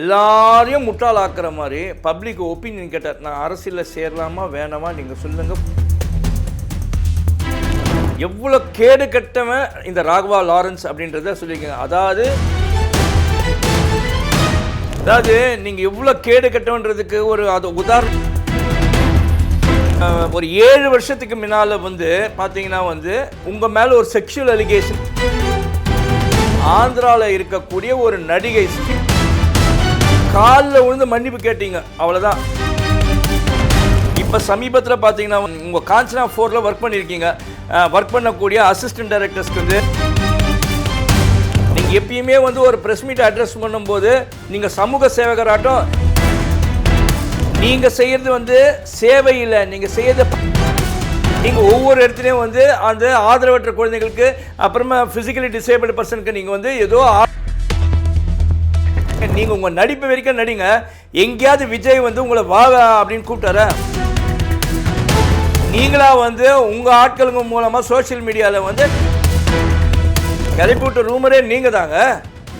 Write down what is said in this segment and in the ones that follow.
எல்லாரையும் முட்டாளாக்குற மாதிரி public opinion கேட்டார். நான் அரசியலில் சேரலாமா வேணாமா நீங்கள் சொல்லுங்க. எவ்வளோ கேடு கட்டவன் இந்த ராகவா லாரன்ஸ் அப்படின்றத சொல்லியிருக்கீங்க. அதாவது நீங்கள் எவ்வளோ கேடு கட்டவன்றதுக்கு ஒரு அது உதாரணம். ஒரு 7 வருஷத்துக்கு முன்னால் பார்த்தீங்கன்னா உங்கள் மேலே ஒரு செக்ஷுவல் அலிகேஷன் ஆந்திராவில் இருக்கக்கூடிய ஒரு நடிகை காலில் விழுந்து மன்னிப்பு கேட்டீங்க, அவ்வளோதான். இப்போ சமீபத்தில் பார்த்தீங்கன்னா உங்கள் காஞ்சனா 4ல் ஒர்க் பண்ணியிருக்கீங்க. ஒர்க் பண்ணக்கூடிய அசிஸ்டன்ட் டைரக்டர்ஸ்க்கு நீங்கள் எப்பயுமே ஒரு ப்ரெஸ் மீட் அட்ரஸ் பண்ணும்போது நீங்கள் சமூக சேவகராட்டம் நீங்கள் செய்கிறது சேவை இல்லை. நீங்கள் செய்யறது நீங்கள் ஒவ்வொரு இடத்துலையும் அந்த ஆதரவற்ற குழந்தைகளுக்கு, அப்புறமா ஃபிசிக்கலி டிசேபிள் பர்சனுக்கு நீங்கள் ஏதோ நீங்கள் உங்கள் நடிப்பு வரைக்கும் நடிங்க. எங்கேயாவது விஜய் உங்களை வா அப்படின்னு கூப்பிட்டார? நீங்களா உங்கள் ஆட்களுங்க மூலமாக சோசியல் மீடியாவில் கிளப்பி விட்ட ரூமரே நீங்கள் தாங்க.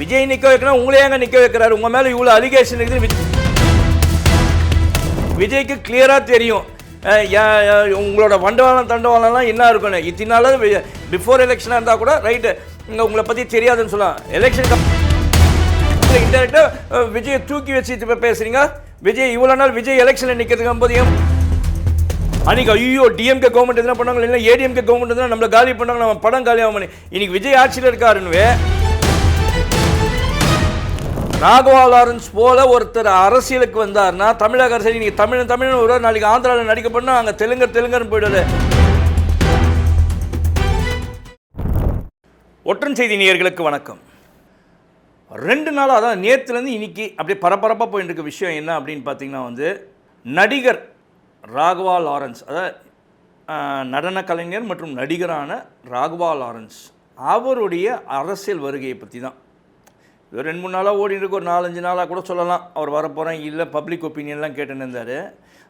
விஜய் நிற்க வைக்கணும், உங்களே எங்க நிற்க வைக்கிறாரு? உங்கள் மேலே இவ்வளோ அலிகேஷன் இருக்குது. விஜய்க்கு கிளியராக தெரியும் உங்களோட வண்டவாளம் தண்டவாளம்லாம் என்ன இருக்குன்னு. இத்தனால பிஃபோர் எலெக்ஷனாக இருந்தால் கூட ரைட்டு, இங்கே உங்களை பற்றி தெரியாதுன்னு சொல்லலாம். எலெக்ஷனுக்கு இன்டெரக்டாக விஜயை தூக்கி வச்சு இப்போ பேசுகிறீங்க. விஜய் இவ்வளோ நாள் விஜய் எலெக்ஷனில் நிற்கிறதுக்கு போது அன்றைக்கி ஐயோ டிஎம்கே கவர்மெண்ட் எதுனா பண்ணாங்க, இல்லை ஏடிஎம்கே கவர்மெண்ட் எதுனா நம்மளை காலி பண்ணாங்க, நம்ம படம் காலியாகும் பண்ணி. இன்னைக்கு விஜய் ஆட்சியில் இருக்காருன்னு ராகவா லாரன்ஸ் போல ஒருத்தர் அரசியலுக்கு வந்தார்னா தமிழக அரசியல் இன்னைக்கு தமிழ் ஒரு நாளைக்கு ஆந்திராவில் நடிக்க பண்ணால் அங்கே தெலுங்குன்னு போயிடுது. ஒற்றன் செய்தி நேயர்களுக்கு வணக்கம். 2 நாளாக அதான் நேற்றுலேருந்து இன்னைக்கு அப்படியே பரபரப்பாக போயிட்டு இருக்க விஷயம் என்ன அப்படின்னு பார்த்தீங்கன்னா நடிகர் ராகவா லாரன்ஸ், அதாவது நடன கலைஞர் மற்றும் நடிகரான ராகவா லாரன்ஸ் அவருடைய அரசியல் வருகையை பற்றி தான். இது 2-3 நாளாக ஓடிட்டு இருக்கு. ஒரு 4-5 நாளாக கூட சொல்லலாம் அவர் வரப்போகிறேன் இல்லை பப்ளிக் ஒப்பீனியன்லாம் கேட்டுன்னு இருந்தார்.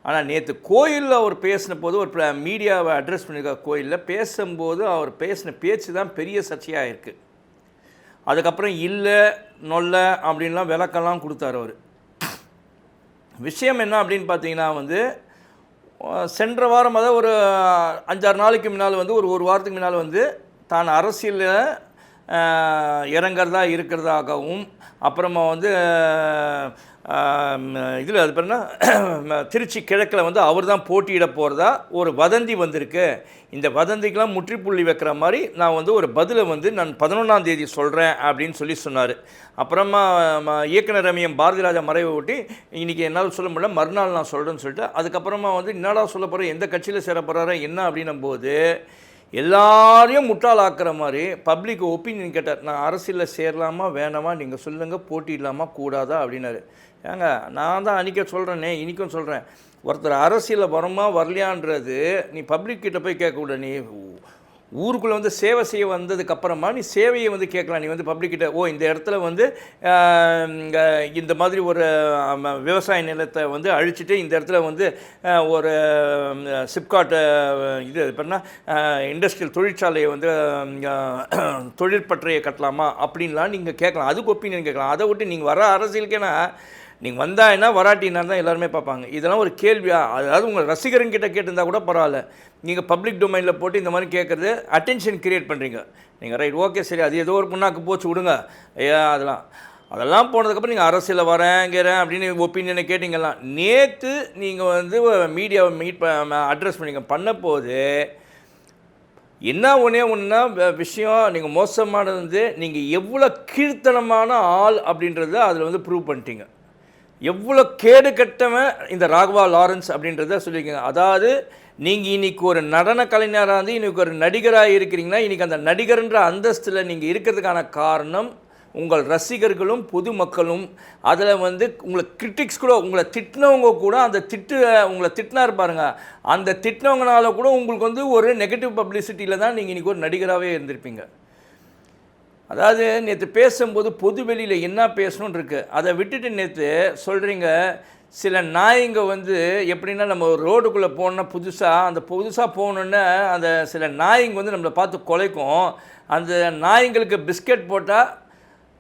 ஆனால் நேற்று கோயிலில் அவர் பேசின போது ஒரு மீடியாவை அட்ரஸ் பண்ணியிருக்கார். கோயிலில் பேசும்போது அவர் பேசின பேச்சு தான் பெரிய சர்ச்சையாக இருக்குது. அதுக்கப்புறம் இல்லை நொல்ல அப்படின்லாம் விளக்கெல்லாம் கொடுத்தார் அவர். விஷயம் என்ன அப்படின்னு பார்த்தீங்கன்னா சென்ற வாரம் அதாவது ஒரு 5-6 நாளைக்கு முன்னால் ஒரு வாரத்துக்கு முன்னால் தான் அரசியலில் இறங்கிறதா இருக்கிறதாகவும், அப்புறமா இதில் அது பண்ணா திருச்சி கிழக்கில் அவர் தான் போட்டியிட போகிறதா ஒரு வதந்தி வந்திருக்கு. இந்த வதந்திக்கெலாம் முற்றுப்புள்ளி வைக்கிற மாதிரி நான் ஒரு பதிலை நான் 11ஆம் தேதி சொல்கிறேன் அப்படின்னு சொன்னார். அப்புறமா இயக்குனர் ரம்யம் பாரதிராஜா மறைவை ஒட்டி இன்றைக்கி என்னால் சொல்ல முடியல, மறுநாள் நான் சொல்கிறேன்னு சொல்லிட்டு அதுக்கப்புறமா என்னடா சொல்ல போகிறேன், எந்த கட்சியில் சேர போகிறாரா என்ன அப்படின்னும் போது எல்லாரையும் முட்டாளாக்குற மாதிரி பப்ளிக் ஒப்பீனியன் கேட்டார். நான் அரசியலில் சேரலாமா வேணாமா நீங்கள் சொல்லுங்கள், போட்டிடலாமா கூடாதா அப்படின்னாரு. ஏங்க நான் தான் அன்றைக்கே சொல்கிறேனே இன்றைக்கும் சொல்கிறேன், ஒருத்தர் அரசியலில் வருமா வரலையான்றது நீ பப்ளிக் கிட்ட போய் கேட்கக்கூடாது. நீ ஊருக்குள்ளே சேவை செய்ய வந்ததுக்கப்புறமா நீ சேவையை கேட்கலாம். நீ பப்ளிக்கிட்ட இந்த இடத்துல இந்த மாதிரி ஒரு விவசாய நிலத்தை அழிச்சிட்டு இந்த இடத்துல ஒரு சிப்காட்டை இது பண்ணால் இண்டஸ்ட்ரியல் தொழிற்சாலையை தொழிற்பற்றையை கட்டலாமா அப்படின்லாம் நீங்கள் கேட்கலாம். அதுக்கு ஒப்பீனியன் கேட்கலாம். அதை விட்டு நீங்கள் வர அரசியலுக்கேனா நீங்கள் வந்தாங்கன்னா வராட்டினா தான் எல்லாருமே பார்ப்பாங்க. இதெல்லாம் ஒரு கேள்வியாக, அதாவது உங்கள் ரசிகர்கிட்ட கேட்டிருந்தா கூட பரவாயில்ல. நீங்கள் பப்ளிக் டொமைனில் போட்டு இந்த மாதிரி கேட்குறது அட்டென்ஷன் க்ரியேட் பண்ணுறீங்க. நீங்கள் ரைட் ஓகே சரி அது ஏதோ ஒரு புண்ணாக்கு போச்சு விடுங்க. அதெல்லாம் போனதுக்கப்புறம் நீங்கள் அரசியலில் வரேங்கிறேன் அப்படின்னு ஒப்பீனியனை கேட்டிங்கலாம். நேற்று நீங்கள் மீடியாவை அட்ரஸ் பண்ண என்ன ஒன்றா விஷயம், நீங்கள் மோசமானது நீங்கள் எவ்வளோ கீழ்த்தனமான ஆள் அப்படின்றத அதில் ப்ரூவ் பண்ணிட்டீங்க. எவ்வளோ கேடு கட்டவன் இந்த ராகவா லாரன்ஸ் அப்படின்றத சொல்லியிருக்கீங்க. அதாவது நீங்கள் இன்றைக்கி ஒரு நடன கலைஞராக இன்றைக்கி ஒரு நடிகராக இருக்கிறீங்கன்னா இன்றைக்கி அந்த நடிகர்ன்ற அந்தஸ்தில் நீங்கள் இருக்கிறதுக்கான காரணம் உங்கள் ரசிகர்களும் பொதுமக்களும். அதில் உங்களை கிரிட்டிக்ஸ் கூட, உங்களை திட்டினவங்க கூட அந்த உங்களை திட்டினார் பாருங்க, அந்த திட்டினவங்கனால கூட உங்களுக்கு ஒரு நெகட்டிவ் பப்ளிசிட்டியில் தான் நீங்கள் இன்றைக்கி ஒரு நடிகராகவே இருந்திருப்பீங்க. அதாவது நேற்று பேசும்போது பொது வெளியில் என்ன பேசணுன்னு இருக்குது, அதை விட்டுட்டு நேற்று சொல்கிறீங்க சில நாய்ங்க எப்படின்னா நம்ம ரோடுக்குள்ளே போனோன்னா புதுசாக போகணுன்னா அந்த சில நாய்ங்க நம்மளை பார்த்து குலைக்கும். அந்த நாய்ங்களுக்கு பிஸ்கட் போட்டால்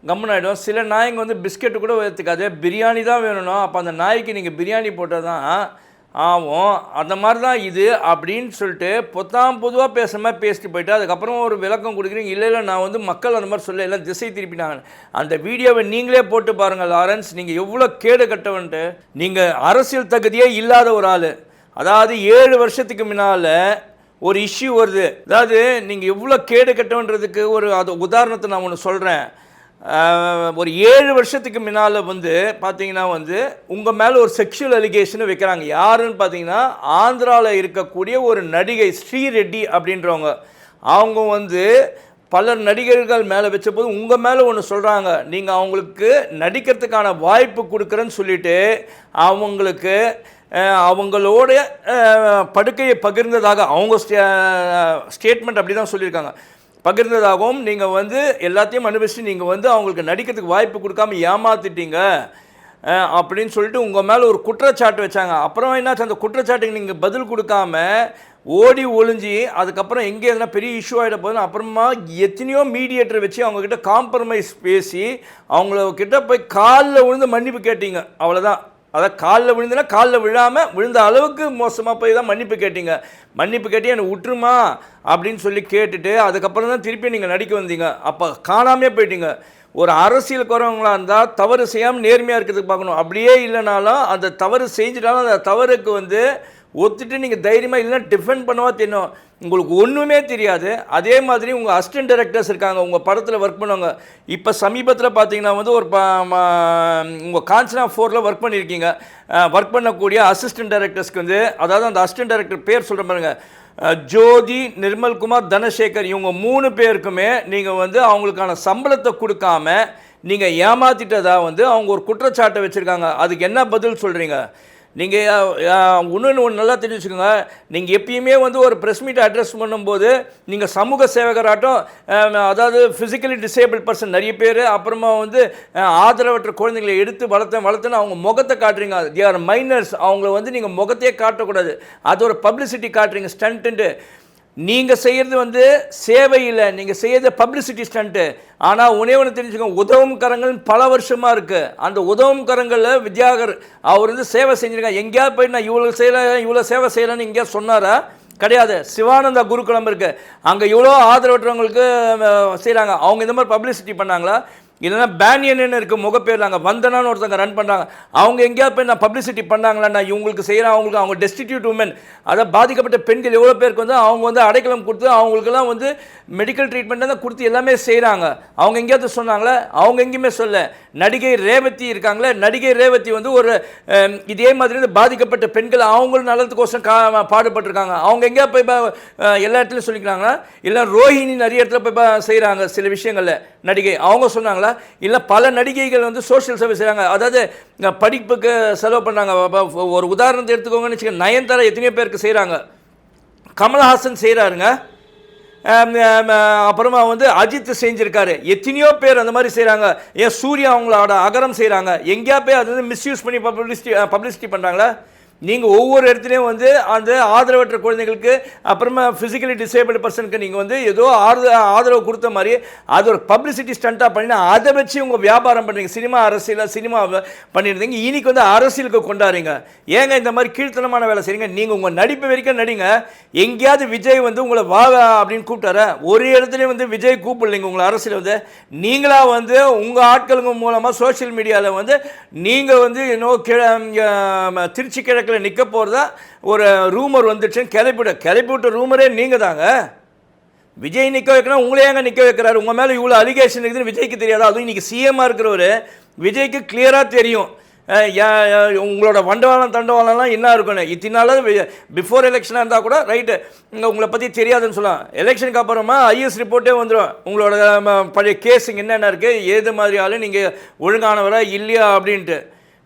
கம்முன்னு ஆகிடும். சில நாய்ங்க வந்து பிஸ்கெட்டு கூட ஏற்றுக்காது, பிரியாணி தான் வேணும்னா அப்போ அந்த நாய்க்கு நீங்கள் பிரியாணி போட்டால் தான் ஆகும். அந்த மாதிரி தான் இது அப்படின்னு சொல்லிட்டு பொதுவாக பேசுகிற மாதிரி பேசிட்டு போயிட்டு அதுக்கப்புறம் ஒரு விளக்கம் கொடுக்குறீங்க. இல்லை நான் வந்து மக்கள் அந்த மாதிரி சொல்ல எல்லாம் திசை திருப்பினாங்க. அந்த வீடியோவை நீங்களே போட்டு பாருங்கள் லாரன்ஸ், நீங்கள் எவ்வளோ கேடு கட்டவன்ட்டு. நீங்கள் அரசியல் தகுதியே இல்லாத ஒரு ஆள். அதாவது 7 வருஷத்துக்கு முன்னால் ஒரு இஷ்யூ வருது. அதாவது நீங்கள் எவ்வளோ கேடு கட்டவன்றதுக்கு ஒரு அது உதாரணத்தை நான் ஒன்று சொல்கிறேன். ஒரு 7 வருஷத்துக்கு முன்னால் வந்து பார்த்தீங்கன்னா வந்து உங்கள் மேலே ஒரு செக்ஷுவல் அலிகேஷன் வைக்கிறாங்க. யாருன்னு பார்த்தீங்கன்னா ஆந்திராவில் இருக்கக்கூடிய ஒரு நடிகை ஸ்ரீரெட்டி அப்படின்றவங்க. அவங்க வந்து பல நடிகர்கள் மேலே வச்சபோது உங்கள் மேலே ஒன்று சொல்கிறாங்க. நீங்கள் அவங்களுக்கு நடிக்கிறதுக்கான வாய்ப்பு கொடுக்குறேன்னு சொல்லிவிட்டு அவங்களுக்கு அவங்களோட படுக்கையை பகிர்ந்ததாக அவங்க ஸ்டேட்மெண்ட் அப்படி தான் சொல்லியிருக்காங்க. பகிர்ந்ததாகவும் நீங்கள் வந்து எல்லாத்தையும் அனுபவிச்சுட்டு நீங்கள் வந்து அவங்களுக்கு நடிக்கிறதுக்கு வாய்ப்பு கொடுக்காம ஏமாத்திட்டீங்க அப்படின்னு சொல்லிட்டு உங்கள் மேலே ஒரு குற்றச்சாட்டு வச்சாங்க. அப்புறம் என்னாச்சு, அந்த குற்றச்சாட்டுக்கு நீங்கள் பதில் கொடுக்காம ஓடி ஒளிஞ்சி அதுக்கப்புறம் எங்கே எதுனா பெரிய இஷ்யூ ஆகிட போதுன்னு அப்புறமா எத்தனையோ மீடியேட்டர் வச்சு அவங்கக்கிட்ட காம்ப்ரமைஸ் பேசி அவங்கக்கிட்ட போய் காலில் விழுந்து மன்னிப்பு கேட்டீங்க. அவ்வளோதான். அதான் காலில் விழுந்துன்னா காலில் விழாமல் விழுந்த அளவுக்கு மோசமாக போய் தான் மன்னிப்பு கேட்டீங்க. மன்னிப்பு கேட்டு என்னை விட்டுருமா அப்படின்னு சொல்லி கேட்டுட்டு அதுக்கப்புறம் தான் திருப்பி நீங்கள் நடிக்க வந்தீங்க. அப்போ காணாமே போயிட்டீங்க. ஒரு அரசியல் குறவங்களாக இருந்தால் தவறு செய்யாமல் நேர்மையாக இருக்கிறதுக்கு பார்க்கணும். அப்படியே இல்லைனாலும் அந்த தவறு செஞ்சுட்டாலும் அந்த தவறுக்கு வந்து ஒத்துட்டு நீங்கள் தைரியமாக இல்லைன்னா டிஃபெண்ட் பண்ணவா தெரியும். உங்களுக்கு ஒன்றுமே தெரியாது. அதே மாதிரி உங்கள் அசிஸ்டன்ட் டைரக்டர்ஸ் இருக்காங்க, உங்கள் படத்தில் ஒர்க் பண்ணுவாங்க. இப்போ சமீபத்தில் பார்த்தீங்கன்னா வந்து ஒரு உங்கள் காஞ்சனா 4ல் ஒர்க் பண்ணியிருக்கீங்க. ஒர்க் பண்ணக்கூடிய அசிஸ்டன்ட் டைரக்டர்ஸ்க்கு வந்து அதாவது அந்த அசிஸ்டன்ட் டைரக்டர் பேர் சொல்கிற பாருங்க, ஜோதி, நிர்மல்குமார், தனசேகர், இவங்க 3 பேருக்குமே நீங்கள் வந்து அவங்களுக்கான சம்பளத்தை கொடுக்காம நீங்கள் ஏமாற்றிட்டதா வந்து அவங்க ஒரு குற்றச்சாட்டை வச்சுருக்காங்க. அதுக்கு என்ன பதில் சொல்கிறீங்க? நீங்கள் ஒன்று நல்லா தெரிஞ்சு வச்சுக்கோங்க. நீங்கள் எப்பயுமே வந்து ஒரு ப்ரெஸ் மீட்டை அட்ரஸ் பண்ணும்போது நீங்கள் சமூக சேவகராட்டம், அதாவது ஃபிசிக்கலி டிசேபிள் பர்சன் நிறைய பேர், அப்புறமா வந்து ஆதரவற்ற குழந்தைங்களை எடுத்து வளர்த்துன்னு அவங்க முகத்தை காட்டுறீங்க. They are miners. அவங்கள வந்து நீங்கள் முகத்தையே காட்டக்கூடாது. அது ஒரு பப்ளிசிட்டி காட்டுறீங்க, ஸ்டண்ட்டு. நீங்கள் செய்கிறது வந்து சேவை இல்லை, நீங்கள் செய்கிறது பப்ளிசிட்டி ஸ்டண்ட்டு. ஆனால் ஒன்று தெரிஞ்சுக்கோங்க, உதவும் கரங்கள் பல வருஷமாக இருக்குது. அந்த உதவும் கரங்களில் வித்யாகர் அவர் வந்து சேவை செஞ்சுருக்காங்க. எங்கேயாவது போய் நான் இவ்வளோ செய்யலை இவ்வளோ சேவை செய்யலைன்னு எங்கேயா சொன்னாரா? கிடையாது. சிவானந்தா குருகுலம் இருக்குது, அங்கே இவ்வளோ ஆதரவற்றவங்களுக்கு செய்கிறாங்க. அவங்க இந்த மாதிரி பப்ளிசிட்டி பண்ணாங்களா? இல்லைன்னா பேனியன்னு இருக்குது முகப்பேர், நாங்கள் வந்தனான்னு ஒருத்தங்க ரன் பண்ணுறாங்க. அவங்க எங்கேயாவது போய் நான் பப்ளிசிட்டி பண்ணாங்களா? நான் இவங்களுக்கு செய்கிறேன், அவங்களுக்கு அவங்க டெஸ்டிடியூட் உமன், அதாவது பாதிக்கப்பட்ட பெண்கள் எவ்வளோ பேருக்கு வந்து அவங்க வந்து அடைக்கலம் கொடுத்து அவங்களுக்கெல்லாம் வந்து மெடிக்கல் ட்ரீட்மெண்ட் தான் கொடுத்து எல்லாமே செய்கிறாங்க. அவங்க எங்கேயாவது சொன்னாங்களே? அவங்க எங்கேயுமே சொல்ல. நடிகை ரேவதி இருக்காங்களே, நடிகை ரேவதி வந்து ஒரு இதே மாதிரி பாதிக்கப்பட்ட பெண்கள் அவங்களும் நலத்துக்கோசம் பாடுபட்டிருக்காங்க. அவங்க எங்கேயா போய் எல்லா இடத்துலையும் சொல்லிக்கிறாங்களா? இல்லை ரோஹிணி நிறைய இடத்துல போய் செய்கிறாங்க சில விஷயங்களில் நடிகை, அவங்க சொன்னாங்களா? இல்லை பல நடிகைகள் வந்து சோஷியல் சர்வீஸ் செய்கிறாங்க, அதாவது படிப்புக்கு செலவு பண்ணாங்க. ஒரு உதாரணத்தை எடுத்துக்கோங்கன்னு வச்சுக்கோங்க, நயன்தாரா எத்தனையோ பேருக்கு செய்கிறாங்க, கமல்ஹாசன் செய்கிறாருங்க, அப்புறமா வந்து அஜித் செஞ்சுருக்காரு, எத்தனையோ பேர் அந்த மாதிரி செய்கிறாங்க. ஏன் சூர்யா அவங்களோட அகரம் செய்கிறாங்க. எங்கேயா போய் அது வந்து மிஸ்யூஸ் பண்ணி பப்ளிசிட்டி பண்ணுறாங்களா? நீங்கள் ஒவ்வொரு இடத்துலையும் வந்து அந்த ஆதரவற்ற குழந்தைங்களுக்கு, அப்புறமா ஃபிசிக்கலி டிசேபிள் பர்சனுக்கு நீங்கள் வந்து ஏதோ ஆதரவு கொடுத்த மாதிரி அது ஒரு பப்ளிசிட்டி ஸ்டண்ட்டாக பண்ணினா அதை வச்சு உங்கள் வியாபாரம் பண்ணுறீங்க. சினிமா அரசியல் சினிமா பண்ணியிருந்தீங்க, இன்னைக்கு வந்து அரசியலுக்கு கொண்டாடுறீங்க. ஏங்க இந்த மாதிரி கீழ்த்தனமான வேலை செய்றீங்க? நீங்கள் உங்கள் நடிப்பு வரைக்கும் நடிங்க. எங்கேயாவது விஜய் வந்து உங்களை வா அப்படின்னு கூப்பிட்டார? ஒரு இடத்துலையும் வந்து விஜய் கூப்பிடலைங்க உங்களை அரசியல் வந்து. நீங்களாக வந்து உங்கள் ஆட்களுங்க மூலமாக சோஷியல் மீடியாவில் வந்து நீங்கள் வந்து இன்னும் திருச்சி கிழக்கு நிற்க போகிறதா ஒரு ரூமர் வந்துச்சுன்னு கிளப்பிவிட்ட ரூமரே நீங்கள் தாங்க. விஜய் நிற்க வைக்கணும், உங்களே ஏங்க நிற்க வைக்கிறாரு? உங்கள் மேலே இவ்வளோ அலிகேஷன் இருக்குதுன்னு விஜய்க்கு தெரியாதா? அதுவும் இன்றைக்கி சிஎம்மாக இருக்கிறவர் விஜய்க்கு கிளியராக தெரியும். உங்களோட வண்டவாளம் தண்டவாளம்லாம் என்ன இருக்கணும். இத்தினால பிஃபோர் எலெக்ஷனாக இருந்தால் கூட ரைட்டு, உங்களை பற்றி தெரியாதுன்னு சொல்லலாம். எலெக்ஷனுக்கு அப்புறமா ஐஎஸ் ரிப்போர்ட்டே வந்துடும், உங்களோட பழைய கேஸுங்க என்னென்ன இருக்குது, ஏது மாதிரி ஆள், நீங்கள் ஒழுங்கானவரா இல்லையா அப்படின்ட்டு.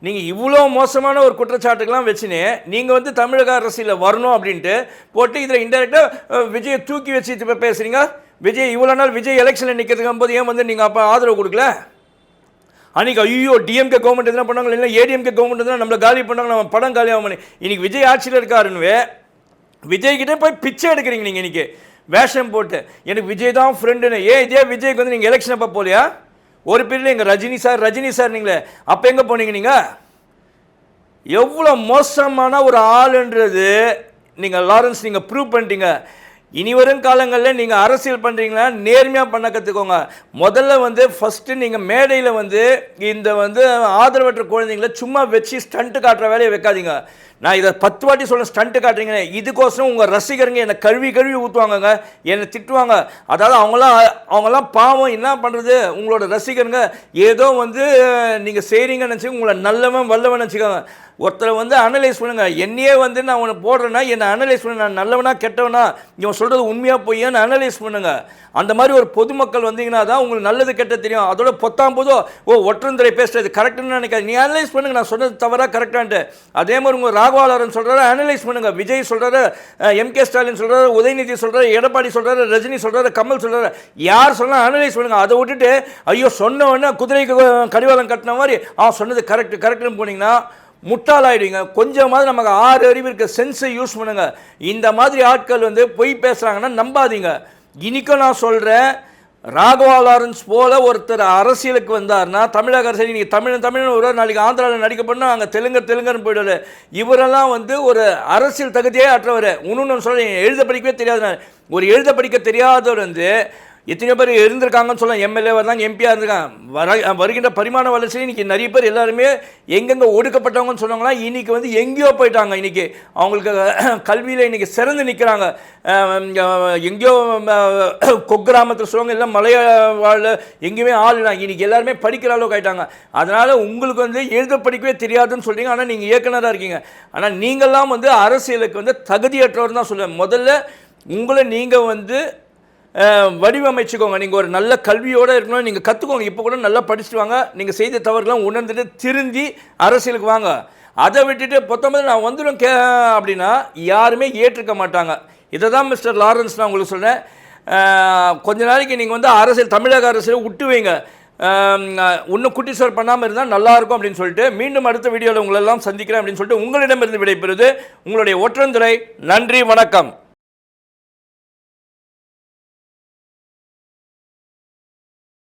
நீங்கள் இவ்வளோ மோசமான ஒரு குற்றச்சாட்டுக்கெல்லாம் வச்சுன்னு நீங்கள் வந்து தமிழக அரசியலில் வரணும் அப்படின்ட்டு போட்டு இதில் இன்டெரக்டாக விஜயை தூக்கி வச்சு இப்போ பேசுகிறீங்க. விஜய் இவ்வளோ நாள் விஜய் எலெக்ஷனில் நிற்கிறதுக்கு போது ஏன் வந்து நீங்கள் அப்போ ஆதரவு கொடுக்கல? அன்றைக்கி ஐயோ டிஎம்கே கவர்மெண்ட் எதுனா பண்ணாங்க, இல்லை ஏடிஎம்கே கவர்மெண்ட் எதுனா நம்மளை காலி பண்ணாங்க, நம்ம படம் காலியாகும் பண்ணி இன்றைக்கி விஜய் ஆட்சியில் இருக்காருன்னு விஜய்கிட்டே போய் பிச்சை எடுக்கிறீங்க நீங்கள் இன்றைக்கி வேஷம் போட்டு. எனக்கு விஜய் தான் ஃப்ரெண்டுன்னு. இதே விஜய்க்கு வந்து நீங்கள் எலெக்ஷன் அப்போ போலையா? ஒரு பீரியடில் எங்கள் ரஜினி சார் நீங்களே அப்போ எங்கே போனீங்க நீங்கள்? எவ்வளோ மோசமான ஒரு ஆளுன்றது நீங்கள் லாரன்ஸ் நீங்கள் ப்ரூவ் பண்ணிட்டீங்க. இனி வரும் காலங்களில் நீங்கள் அரசியல் பண்ணுறீங்கன்னா நேர்மையாக பண்ண கற்றுக்கோங்க. முதல்ல வந்து ஃபஸ்ட்டு நீங்கள் மேடையில் வந்து இந்த வந்து ஆதரவற்ற குழந்தைங்கள சும்மா வச்சு ஸ்டண்ட்டு காட்டுற வேலையை வைக்காதீங்க. நான் இதை 10 வாட்டி சொல்ல ஸ்டண்ட்டு காட்டுறீங்க. இதுக்கோசரம் உங்கள் ரசிகருங்க என்னை கழுவி ஊற்றுவாங்கங்க, என்னை திட்டுவாங்க. அதாவது அவங்களாம் பாவம் என்ன பண்ணுறது, உங்களோட ரசிகருங்க ஏதோ வந்து நீங்கள் செய்கிறீங்கன்னு நினச்சி உங்களை நல்லவன் வல்லவன் நினச்சிக்கோங்க. ஒருத்தரை வந்து அனலைஸ் பண்ணுங்கள். என்னையே வந்து நான் உன்னை போடுறேன்னா என்னை அனலைஸ் பண்ண, நான் நல்லவனா கெட்டவனா, இவன் சொல்கிறது உண்மையாக பொய்யான்னு அனலைஸ் பண்ணுங்கள். அந்த மாதிரி ஒரு பொதுமக்கள் வந்தீங்கன்னா தான் உங்களுக்கு நல்லது கெட்ட தெரியும். அதோட பொத்தாம் போதும் ஒற்றந்துறை பேசுறது கரெக்டுன்னு நினைக்காது. நீ அனலைஸ் பண்ணுங்கள், நான் சொன்னது தவறா கரெக்டான்ட்டு. அதே மாதிரி உங்கள் ராகவாளரன் சொல்கிறாரு அனலைஸ் பண்ணுங்கள். விஜய் சொல்கிறாரு, எம்கே ஸ்டாலின் சொல்கிறாரு, உதயநிதி சொல்கிறாரு, எடப்பாடி சொல்கிறாரு, ரஜினி சொல்கிறாரு, கமல் சொல்கிறாரு, யார் சொன்னால் அனலைஸ் பண்ணுங்கள். அதை விட்டுட்டு ஐயோ சொன்ன உடனே குதிரைக்கு கடிவாளம் கட்டின மாதிரி சொன்னது கரெக்டுன்னு போனீங்கன்னா முட்டாளாயிடுவீங்க. கொஞ்சமாவது நமக்கு 6 அறிவு இருக்க சென்ஸை யூஸ் பண்ணுங்க. இந்த மாதிரி ஆட்கள் வந்து பொய் பேசுகிறாங்கன்னா நம்பாதீங்க. இன்றைக்கும் நான் சொல்கிறேன், ராகவா லாரன்ஸ் போல ஒருத்தர் அரசியலுக்கு வந்தார்னா தமிழக அரசியல் நீங்கள் தமிழ் ஒரு நாளைக்கு ஆந்திராவில் நடிக்க பண்ணால் அங்கே தெலுங்குன்னு போய்டுவார். இவரெல்லாம் வந்து ஒரு அரசியல் தகுதியே அற்றவர். இன்னொன்று சொல்கிறேன், எழுத படிக்கவே தெரியாது. ஒரு எழுத படிக்க தெரியாதவர் வந்து எத்தனையோ பேர் இருந்திருக்காங்கன்னு சொல்லலாம். எம்எல்ஏ வந்தாங்க, எம்பியாக இருந்திருக்காங்க. வருகின்ற பரிமாண வளர்ச்சியில் இன்றைக்கி நிறைய பேர் எல்லாருமே எங்கெங்கே ஒடுக்கப்பட்டவங்கன்னு சொன்னாங்களா இன்றைக்கி வந்து எங்கேயோ போயிட்டாங்க. இன்றைக்கி அவங்களுக்கு கல்வியில் இன்றைக்கி சிறந்து நிற்கிறாங்க. எங்கேயோ கொக்கிராமத்தில் சொல்லுவாங்க, எல்லாம் மலையாள எங்கேயுமே ஆளுனாங்க. இன்றைக்கி எல்லாருமே படிக்கிற அளவுக்கு ஆகிட்டாங்க. அதனால் உங்களுக்கு வந்து எழுத படிக்கவே தெரியாதுன்னு சொல்கிறீங்க. ஆனால் நீங்கள் இயக்குனராக இருக்கீங்க. ஆனால் நீங்கள்லாம் வந்து அரசியலுக்கு வந்து தகுதியற்றவர் தான் சொல்லுவேன். முதல்ல உங்களை நீங்கள் வந்து வடிவமைச்சுக்கோங்க. நீங்கள் ஒரு நல்ல கல்வியோடு இருக்கணும், நீங்கள் கற்றுக்கோங்க. இப்போ கூட நல்லா படிச்சுட்டு வாங்க. நீங்கள் செய்த தவறுலாம் உணர்ந்துட்டு திருந்தி அரசியலுக்கு வாங்க. அதை விட்டுட்டு 19 நான் வந்துடும் அப்படின்னா யாருமே ஏற்றுக்க மாட்டாங்க. இதை தான் மிஸ்டர் லாரன்ஸ் நான் உங்களுக்கு சொல்கிறேன். கொஞ்ச நாளைக்கு நீங்கள் வந்து அரசியல், தமிழக அரசியலை விட்டு வைங்க. இன்னும் குட்டிஸ்வர் பண்ணாமல் இருந்தால் நல்லாயிருக்கும் அப்படின்னு சொல்லிட்டு மீண்டும் அடுத்த வீடியோவில் உங்களெல்லாம் சந்திக்கிறேன் அப்படின்னு சொல்லிட்டு உங்களிடமிருந்து விடைபெறுவது உங்களுடைய ஒற்றந்துரை. நன்றி, வணக்கம்.